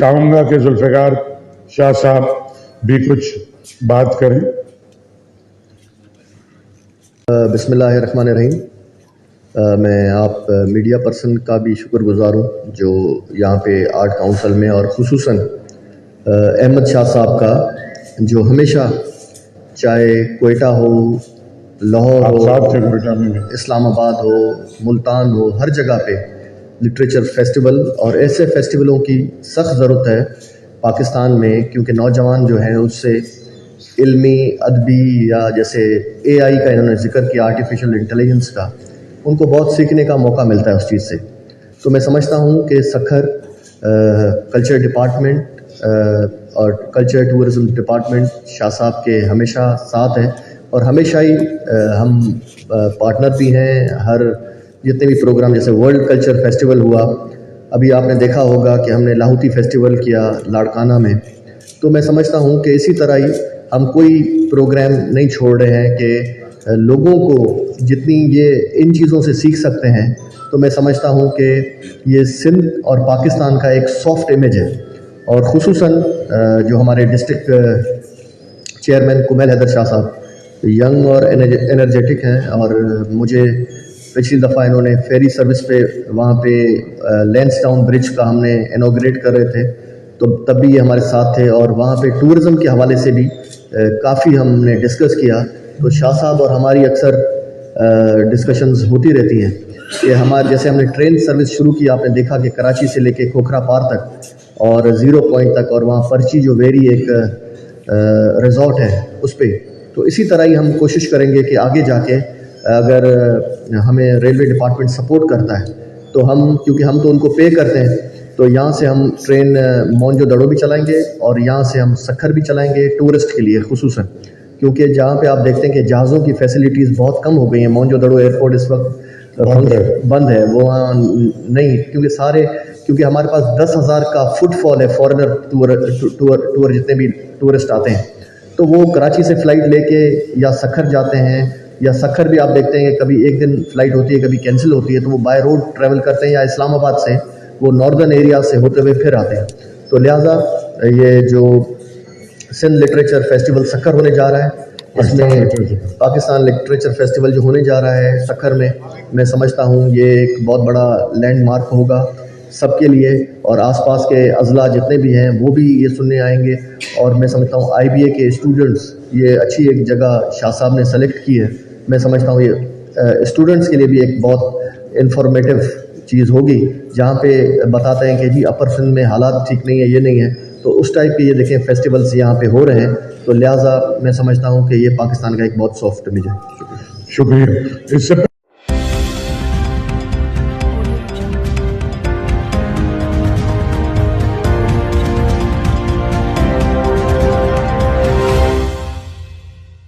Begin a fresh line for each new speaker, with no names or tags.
चाहूँगा कि जुल्फ़िकार शाह साहब भी कुछ बात करें।
बिस्मिल्लाहिर्रहमानिर्रहीम। मैं आप मीडिया पर्सन का भी शुक्रगुजार हूँ जो यहाँ पे आर्ट काउंसिल में, और खुसूसन अहमद शाह साहब का, जो हमेशा चाहे कोयटा हो, लाहौर हो, इस्लामाबाद हो, मुल्तान हो, हर जगह पे लिटरेचर फेस्टिवल और ऐसे फेस्टिवलों की सख्त ज़रूरत है पाकिस्तान में, क्योंकि नौजवान जो हैं उससे इल्मी, अदबी, या जैसे AI का इन्होंने जिक्र किया, आर्टिफिशियल इंटेलिजेंस का, उनको बहुत सीखने का मौका मिलता है उस चीज़ से। तो मैं समझता हूँ कि सखर कल्चर डिपार्टमेंट और कल्चर टूरिज़म डिपार्टमेंट शाह साहब के हमेशा साथ है, और हमेशा ही हम पार्टनर भी हैं। हर जितने भी प्रोग्राम, जैसे वर्ल्ड कल्चर फेस्टिवल हुआ, अभी आपने देखा होगा कि हमने लाहौती फेस्टिवल किया लाड़काना में, तो मैं समझता हूँ कि इसी तरह ही हम कोई प्रोग्राम नहीं छोड़ रहे हैं कि लोगों को जितनी ये इन चीज़ों से सीख सकते हैं। तो मैं समझता हूँ कि ये सिंध और पाकिस्तान का एक सॉफ्ट इमेज है, और खुसूसन जो हमारे डिस्ट्रिक्ट चेयरमैन कुमैल हैदर शाह साहब यंग और एनर्जेटिक हैं, और मुझे पिछली दफ़ा इन्होंने फेरी सर्विस पे वहाँ पे लैंसडाउन ब्रिज का हमने इनॉग्रेट कर रहे थे, तो तब भी ये हमारे साथ थे, और वहाँ पे टूरिज़म के हवाले से भी काफ़ी हमने डिस्कस किया। तो शाह साहब और हमारी अक्सर डिस्कशंस होती रहती हैं कि हमारे, जैसे हमने ट्रेन सर्विस शुरू की, आपने देखा कि कराची से लेके खोखरा पार तक और 0 पॉइंट तक, और वहाँ पर्ची जो वेरी एक रिजॉर्ट है उस पर। तो इसी तरह ही हम कोशिश करेंगे कि आगे जाके अगर हमें रेलवे डिपार्टमेंट सपोर्ट करता है तो हम, क्योंकि हम तो उनको पे करते हैं, तो यहाँ से हम ट्रेन मोनजो दड़ो भी चलाएंगे, और यहाँ से हम सखर भी चलाएंगे टूरिस्ट के लिए खुसूसन, क्योंकि जहाँ पे आप देखते हैं कि जहाज़ों की फैसिलिटीज़ बहुत कम हो गई हैं। मोनजो दड़ो एयरपोर्ट इस वक्त बंद है, वो वहाँ नहीं, क्योंकि हमारे पास 10,000 का फुटफॉल है फॉरेनर टूर जितने भी टूरिस्ट आते हैं, तो वो कराची से फ़्लाइट लेके या सखर जाते हैं, या सखर भी आप देखते हैं कि कभी एक दिन फ़्लाइट होती है, कभी कैंसिल होती है, तो वो बाय रोड ट्रैवल करते हैं, या इस्लामाबाद से वो नॉर्दर्न एरिया से होते हुए फिर आते हैं। तो लिहाजा ये जो सिंध लिटरेचर फेस्टिवल सखर होने जा रहा है, इसमें पाकिस्तान लिटरेचर फेस्टिवल जो होने जा रहा है सखर में, मैं समझता हूँ ये एक बहुत बड़ा लैंडमार्क होगा सबके लिए, और आसपास के अज़ला जितने भी हैं वो भी ये सुनने आएंगे। और मैं समझता हूँ IBA के स्टूडेंट्स, ये अच्छी एक जगह शाह साहब ने सेलेक्ट की है। मैं समझता हूँ ये स्टूडेंट्स के लिए भी एक बहुत इन्फॉर्मेटिव चीज़ होगी, जहाँ पे बताते हैं कि जी अपर सिंध में हालात ठीक नहीं है, ये नहीं है, तो उस टाइप के ये देखें फेस्टिवल्स यहाँ पे हो रहे हैं। तो लिहाजा मैं समझता हूँ कि ये पाकिस्तान का एक बहुत सॉफ्ट इमेज है।
शुक्रिया। इससे